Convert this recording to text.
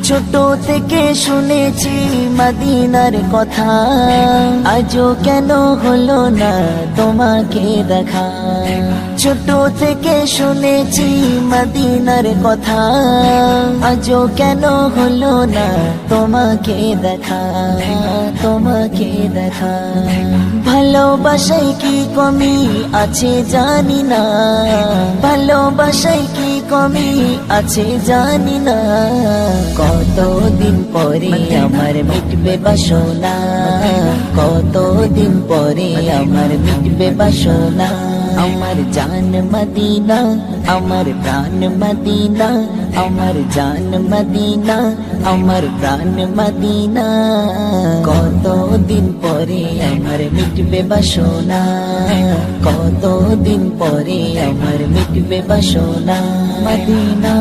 ছোট থেকে শুনেছি মদিনার কথা, আজও কেন হলো না তোমাকে দেখা। ছোট থেকে শুনেছি মদিনার কথা, আজও কেন হলো না তোমাকে দেখা, তোমাকে দেখা। ভালোবাসায় কি কমি আছে জানি না, ভালোবাসায় কি কমি আছে জানি না। কতদিন পরে আমার মিটবে বাসনা, কতদিন পরে আমার মিটবে বাসনা। আমার জান মদিনা, আমার প্রাণ মদিনা, আমার জান মদিনা, আমার প্রাণ মদিনা। কতদিন পরে আমার মিটবে বাসনা, কতদিন পরে আমার মিটবে বাসনা। মদিনা।